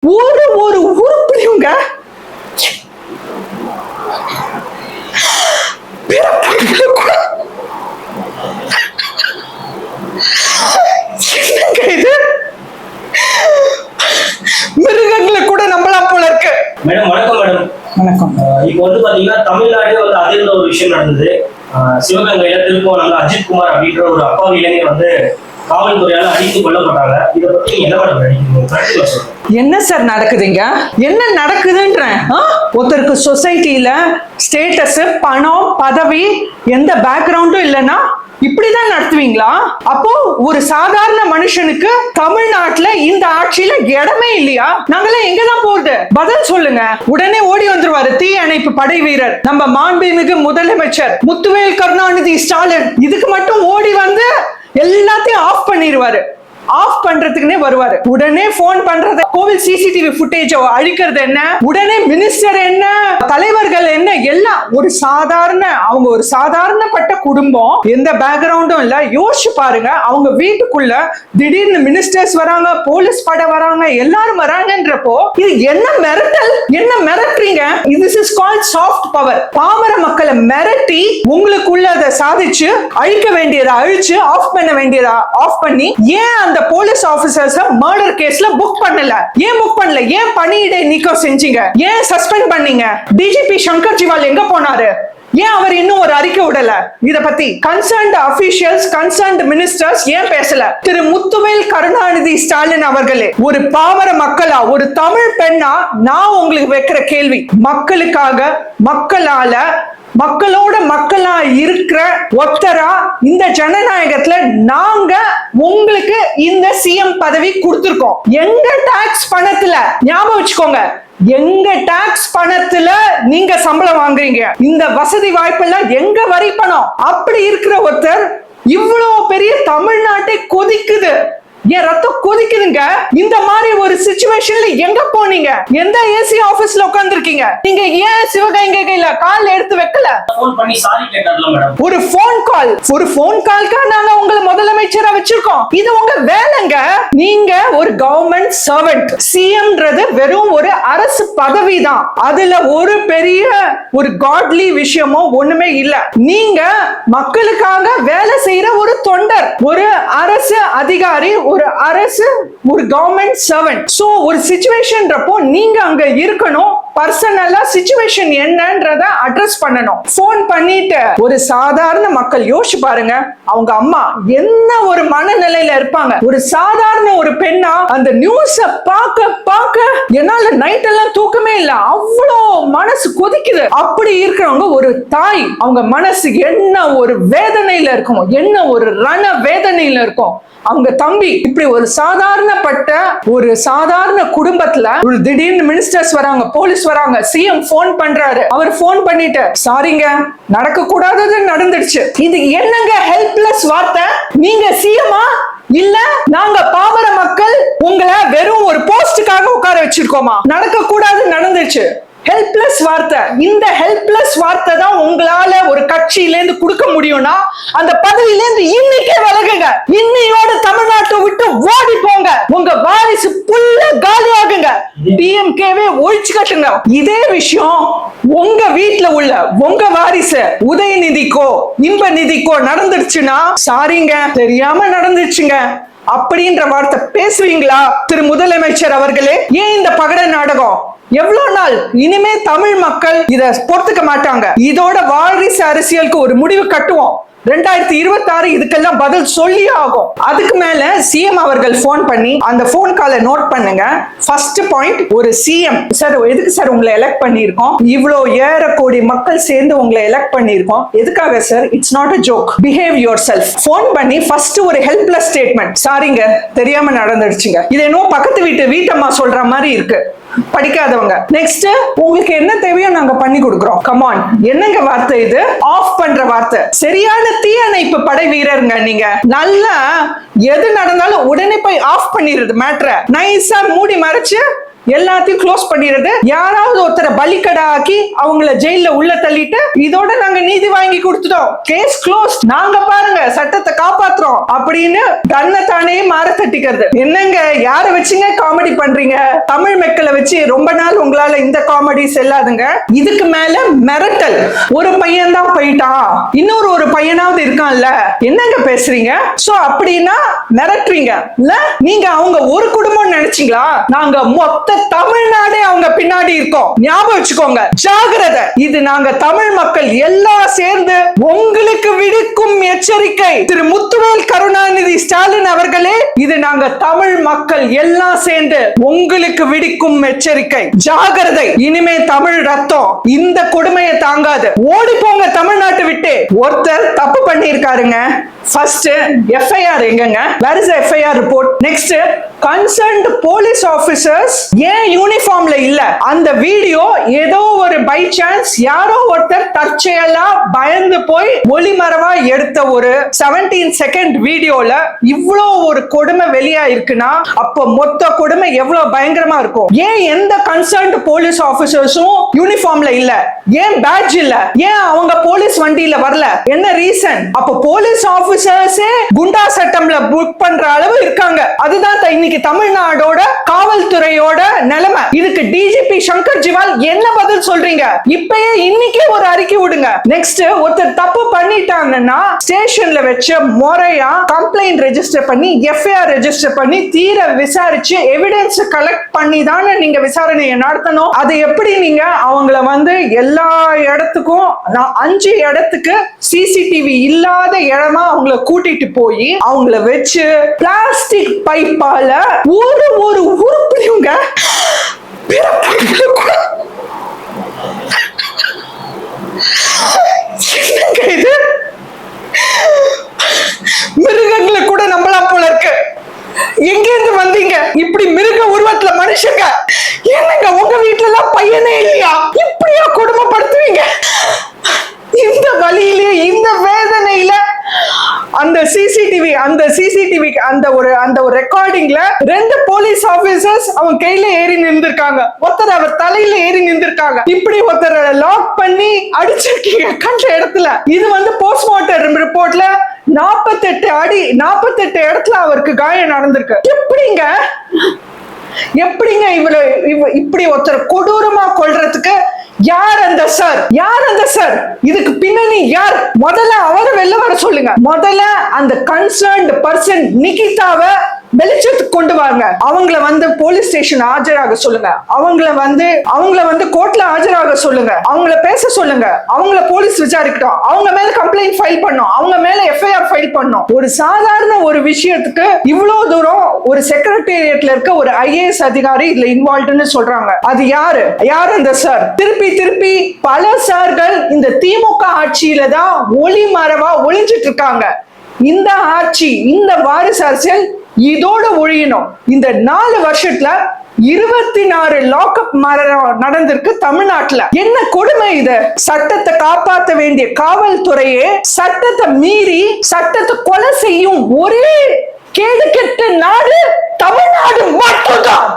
ஒரு உருப்படியுங்க இது மிருகங்களை கூட நம்பலாம் போல இருக்கு. மேடம் வணக்கம். மேடம் வணக்கம். இப்போ பாத்தீங்கன்னா தமிழ்நாடு அதிர்ந்த ஒரு விஷயம் நடந்தது. சிவகங்கையில திருப்போணம்ல அஜித்குமார் அப்படின்ற ஒரு அப்பாவி இளைஞர் காவல்துறையால அடித்து கொல்லப்பட்டாங்க. இதை பத்தி என்ன மேடம் என்ன சார் நடக்குதுங்க? என்ன நடக்குதுன்ற ஒருத்தருக்கு சொசைட்டில ஸ்டேட்டஸ், பணம், பதவி, எந்த பேக்ரவுண்டும் இல்லைன்னா இப்படிதான் நடத்துவீங்களா? அப்போ ஒரு சாதாரண மனுஷனுக்கு தமிழ்நாட்டுல இந்த ஆட்சியில இடமே இல்லையா? நாங்களாம் எங்கதான் போறது? பதில் சொல்லுங்க. உடனே ஓடி வந்துருவாரு தீ அணைப்பு படை வீரர், நம்ம மாண்புமிகு முதலமைச்சர் முத்துவேல் கருணாநிதி ஸ்டாலின். இதுக்கு மட்டும் ஓடி வந்து எல்லாத்தையும் ஆஃப் பண்ணிடுவாரு. ஆஃப் பண்றதுக்குன்னே வருவாரு. உடனே போன் பண்றது, கோவில் சிசிடிவி ஃபுட்டேஜ் அழிக்கிறது என்ன, உடனே மினிஸ்டர் என்ன, தலைவர்கள் என்ன, எல்லாம் அவங்க ஒரு சாதாரணப்பட்ட குடும்பம், எந்த பேக்ரவுண்டும் இல்ல. யோசிச்சு பாருங்க, அவங்க வீட்டுக்குள்ள திடீர்னு மினிஸ்டர்ஸ் வராங்க, போலீஸ் படை வராங்க, எல்லாரும் வராங்கன்றப்போ இது என்ன மிரட்டல்? என்ன மிரட்டுறீங்க? this is called soft power. பாமர மக்களை மிரட்டி உங்களுக்குள்ள அதை சாதிச்சு அழிக்க வேண்டியதை அழிச்சு ஆஃப் பண்ண வேண்டியதை ஆஃப் பண்ணி, ஏன் அந்த போலீஸ் ஆபீசர்ஸ் மர்டர் கேஸ்ல புக் பண்ணல? ஏன் புக் பண்ணல? ஏன் பணியிடை நீக்கம் செஞ்சீங்க? ஏன் சஸ்பெண்ட் பண்ணீங்க? டிஜிபி சங்கர் ஜிவால் எங்க போனாரு? ஏன் அவர் இன்னும் ஒரு அறிக்கை விடல? இத பத்தி கன்சர்ன்ட் அபிஷியல்ஸ், கன்சர்ன்ட் மினிஸ்டர்ஸ் ஏன் பேசல? திரு முத்துவேல் கருணாநிதி ஸ்டாலின் அவர்களே, ஒரு பாமர மக்களா, ஒரு தமிழ் பெண்ணா நான் உங்களுக்கு வைக்கிற கேள்வி, மக்களுக்காக, மக்களால, மக்களோட மக்களா இருக்கிற ஒத்தரா இந்த ஜனநாயகத்துல நாங்க உங்களுக்கு இந்த சிஎம் பதவி கொடுத்திருக்கோம். எங்க டாக்ஸ் பணத்துல, ஞாபகம் வச்சுக்கோங்க, எங்க டாக்ஸ் பணத்துல நீங்க சம்பளம் வாங்குறீங்க. இந்த வசதி வாய்ப்பு எல்லாம் எங்க வரி பணம். அப்படி இருக்கிற ஒருத்தர் இவ்வளவு பெரிய தமிழ்நாட்டை கொதிக்குது, என் ரத்தம் கொதிக்குதுங்க. இந்த மாதிரி ஒரு சிச்சுவேஷன்ல எங்க போனீங்க? எந்த ஏசி ஆபீஸ்ல உட்கார்ந்திருக்கீங்க? நீங்க ஏன் சிவகங்கையில கால் எடுத்து வைக்கல? போன் பண்ணி சாரி கேட்டதுல மேடம். ஒரு போன் கால்க்கா நாங்க உங்களை முதலமைச்சரா வச்சிருக்கோம். இது உங்க வேலைங்க. நீங்க ஒரு கவர்மெண்ட் சர்வெண்ட். சிஎம்ன்றது வெறும் ஒரு அரசு பதவி தான். அதுல ஒரு பெரிய ஒரு காட்லி விஷயமோ ஒண்ணுமே இல்ல. நீங்க மக்களுக்காக வேலை செய்யற ஒரு தொண்டர், ஒரு அரசு அதிகாரி, ஒரு கவர்மெண்ட் சர்வெண்ட். சோ ஒரு சிச்சுவேஷன்றப்போ நீங்க அங்க இருக்கணும். பர்சனலா சிச்சுவேஷன் என்னன்றத அட்ரஸ் பண்ணணும். போன் பண்ணிட்டு ஒரு சாதாரண மக்கள் யோசிச்சு பாருங்க, அவங்க அம்மா என்ன ஒரு மனநிலையில இருப்பாங்க. ஒரு சாதாரண ஒரு பெண்ணா அந்த நியூஸ பார்க்க என்னால நைட் எல்லாம் தூக்கமே இல்ல, அவ்வளோ மனசு கொதிக்குது. அப்படி இருக்கிறவங்க ஒரு தாய், அவங்க மனசு என்ன ஒரு வேதனையில இருக்கும், என்ன ஒரு ரண வேதனையில இருக்கும். அவங்க தம்பி இப்படி ஒரு சாதாரண குடும்பத்துல ஒரு திடீர்னு மினிஸ்டர்ஸ் வராங்க, போலீஸ் வராங்க, சிஎம் போன் பண்றாரு. அவர் போன் பண்ணிட்டு சாரிங்க, நடக்க கூடாதது நடந்துடுச்சு. இது என்னங்க ஹெல்ப்லெஸ் வார்த்தை? நீங்க சிஎம்மா இல்ல நாங்க பாமர மக்கள் உங்களை வெறும் ஒரு போஸ்டுக்காக உட்கார வச்சிருக்கோமா? நடக்க கூடாது நடந்துச்சு. ஹெல்ப்லெஸ் வார்த்தை. இந்த ஹெல்ப்லெஸ் வார்த்தை தான் உங்களால ஒரு கட்சியில இருந்து கொடுக்க முடியும்னா அந்த பதவியில இருந்து இன்னைக்கே விலகுங்க. இன்னையோட தமிழ்நாட்டை விட்டு ஓடி போங்க. உங்க வாரிசு புல்ல காலி ஆகுங்க. டிஎம்கேவே ஒழிச்சு கட்டுங்க. இதே விஷயம் உங்க வீட்டுல உள்ள உங்க வாரிசு உதயநிதிக்கோ இன்ப நிதிக்கோ நடந்துருச்சுன்னா சாரிங்க, தெரியாம நடந்துச்சுங்க அப்படின்ற வார்த்தை பேசுவீங்களா திரு முதலமைச்சர் அவர்களே? ஏன் இந்த பகட நாடகம்? எவ்வளவு நாள்? இனிமே தமிழ் மக்கள் இத பொறுத்துக்க மாட்டாங்க. இதோட வாரிசு அரசியலுக்கு ஒரு முடிவு கட்டுவோம். 2026 இதுக்கெல்லாம் பதில் சொல்லி ஆகும். அதுக்கு மேல சிஎம் அவர்கள் போன் பண்ணி அந்த போன் காலை நோட் பண்ணுங்க. ஃபர்ஸ்ட் பாயிண்ட், ஒரு சிஎம் சார், எதுக்கு சார் உங்களை எலெக்ட் பண்ணிருக்கோம்? இவ்வளோ ஏறக்கோடி மக்கள் சேர்ந்து உங்களை எலெக்ட் பண்ணிருக்கோம். எதுக்காக sir? It's not a joke. Behave yourself. Phone பண்ணி ஃபர்ஸ்ட் ஒரு ஹெல்ப்லெஸ் ஸ்டேட்மெண்ட், சாரிங்க தெரியாம நடந்துடுச்சுங்க. இது என்னவோ பக்கத்து வீட்டம்மா சொல்ற மாதிரி இருக்கு, படிக்காதவங்க. நெக்ஸ்ட், உங்களுக்கு என்ன தேவையோ நாங்க பண்ணி கொடுக்கிறோம். கமான், என்னங்க வார்த்தை இது? ஆஃப் பண்ற வார்த்தை. சரியான தீயணைப்பு படை வீரருங்க நீங்க. நல்லா எது நடந்தாலும் உடனே போய் ஆஃப் பண்ணிடுறது மேட்டரை. நைஸா மூடி மறைச்சு எல்லாத்தையும் க்ளோஸ் பண்ணிடுறது, யாராவது ஒருத்தரை பலிக்கடா ஆக்கி அவங்கள ஜெயில உள்ள தள்ளிட்டு இதோட நாங்க நீதி வாங்கி கொடுத்துட்டோம், கேஸ் க்ளோஸ், நாங்க பாருங்க சட்டத்தை காப்பாத்துறோம் அப்படின்னு தன்னை தானே மாற தட்டிக்கிறது. என்னங்க யார வச்சுங்க காமெடி பண்றீங்க? தமிழ் மக்களை வச்சு ரொம்ப நாள் உங்களால இந்த காமெடி செல்லாதுங்க. இதுக்கு மேல மிரட்டல். ஒரு பையன் தான் போயிட்டான், இன்னொரு ஒரு பையனாவது இருக்கான்ல, என்னங்க பேசுறீங்க? சோ அப்படின்னா மிரட்டுறீங்க இல்ல? நீங்க அவங்க ஒரு குடும்பம் நினைச்சீங்களா? நாங்க மொத்த தமிழ்நாடே அவங்க பின்னாடி இருக்கோம், ஞாபகம் வச்சுக்கோங்க, ஜாகிரதை. இது நாங்க தமிழ் மக்கள் எல்லாம் சேர்ந்து உங்களுக்கு விடுக்கும் எச்சரிக்கை. திரு முத்துவேல் கருணாநிதி ஸ்டாலின் அவர்களே, இது நாங்க தமிழ் மக்கள் எல்லாம் சேர்ந்து உங்களுக்கு விடுக்கும் எச்சரிக்கை, ஜாகிரதை. இனிமே தமிழ் ரத்தம் இந்த கொடுமையை தாங்காது, ஓடி போங்க தமிழ்நாட்டை விட்டு. ஒருத்தர் தப்பு பண்ணிருக்காருங்க, ஃபர்ஸ்ட் எஃப்ஐஆர் எங்கங்க? Where is FIR report? Next concerned police officers ஏன் யூனிஃபார்ம்ல இல்ல? அந்த வீடியோ ஏதோ ஒரு பை சான்ஸ் யாரோ ஒருத்தர் தற்செயலா பயந்து போய் ஒளிமறைவா எடுத்த ஒரு 17 செகண்ட் வீடியோல இவ்ளோ ஒரு கொடுமை வெளியா இருக்குன்னா அப்ப மொத்த கொடுமை எவ்வளவு பயங்கரமா இருக்கும். ஏன் எந்த கன்சர்ன்ட் போலீஸ் ஆபீசர்ஸும் யூனிஃபார்ம்ல இல்ல? ஏன் பேட்ஜ் இல்ல? ஏன் அவங்க போலீஸ் வண்டியில வரல? என்ன ரீசன்? அப்ப போலீஸ் ஆபீசர்ஸே குண்டா சட்டம்ல புக் பண்ற அளவு இருக்காங்க. அதுதான் இன்னைக்கு தமிழ்நாடோட காவல்துறையோட நிலைமை. இதுக்கு டிஜிபி சங்கர் ஜிவால் என்ன பதில் சொல்றீங்க? இப்பயே இன்னைக்கே ஒரு அறிக்கை விடுங்க. நெக்ஸ்ட் ஒருத்தர் தப்பு பண்ணிட்டாங்கன்னா ஸ்டேஷன்ல வச்சு முறையா கம்ப்ளைண்ட் ரெஜிஸ்டர் பண்ணி எஃப்ஐஆர் ரெஜிஸ்டர் பண்ணி தீர விசாரிச்சு எவிடன்ஸ் கலெக்ட் பண்ணி தானே நீங்க விசாரணையை நடத்தணும். அது எப்படி நீங்க அவங்கள வந்து எல்லா இடத்துக்கும் 5 இடத்துக்கு சிசிடிவி இல்லாத இடமா அவங்கள கூட்டிட்டு போய் அவங்கள வச்சு பிளாஸ்டிக் பைப்பால ஒரு ஒரு உறுப்புங்க இது மிருகங்களை கூட நம்பலாம் போல இருக்கு. எங்க இருந்து வந்தீங்க இப்படி மிருக உருவத்துல மனுஷங்க? என்னங்க உங்க வீட்டுல எல்லாம் பையனே இல்லையா? இப்படியா கொடுமைப்படுத்துவீங்க? இந்த வழியிலே இந்த வேதனையில அந்த சிசிடிவி அந்த ஒரு ரெக்கார்டிங்ல 2 போலீஸ் ஆபீசர்ஸ் அவங்க கையில ஏறி நின்றுருக்காங்க, ஒருத்தர் அவர் தலையில ஏறி நின்றுருக்காங்க. இப்படி ஒருத்தர் லாக் பண்ணி அடிச்சிருக்கீங்க கண்ட இடத்துல. இது வந்து போஸ்ட்மார்ட்டம் ரிப்போர்ட்ல 48 இடத்துல அவருக்கு காயம் நடந்திருக்கு. எப்படிங்க இப்படி ஒருத்தர் கொடூரமா கொல்றதுக்கு யார் அந்த சார்? இதுக்கு பின்னணி யார்? முதல்ல அவரை வெளில வர சொல்லுங்க. முதல்ல அந்த கன்சர்ன்ட் பர்சன் நிகிதாவை வெளிச்சத்துக்கு கொண்டு வாங்க. அவங்கள வந்து போலீஸ் ஸ்டேஷன் ஆஜராக சொல்லுங்க. அவங்கள வந்து கோர்ட்ல ஆஜராக சொல்லுங்க. அவங்கள பேச சொல்லுங்க. அவங்கள போலீஸ் விசாரிக்கட்டும். அவங்க மேல கம்ப்ளைண்ட் ஃபைல் பண்ணும். அவங்க மேல எஃப்ஐஆர் ஃபைல் பண்ணும். ஒரு சாதாரண ஒரு விஷயத்துக்கு இவ்வளவு தூரம் ஒரு செக்ரட்டேரியட்ல இருக்க ஒரு ஐஏஎஸ் அதிகாரி இதுல இன்வால்வ்டுன்னு சொல்றாங்க. அது யாரு அந்த சார்? திருப்பி பல சார்கள் இந்த திமுக ஆட்சியில தான் ஒளிமறைவா ஒளிஞ்சிட்டு இருக்காங்க. இந்த ஆட்சி, இந்த வாரிசு அரசியல் இதோட ஒழியணும். இந்த 4 வருஷத்துல 24 லாக்அப் நடந்திருக்கு தமிழ்நாட்டுல. என்ன கொடுமை இது? சட்டத்தை காப்பாற்ற வேண்டிய காவல்துறையே சட்டத்தை மீறி சட்டத்தை கொலை செய்யும் ஒரே கேடு கெட்ட நாடு தமிழ்நாடு மட்டும்தான்.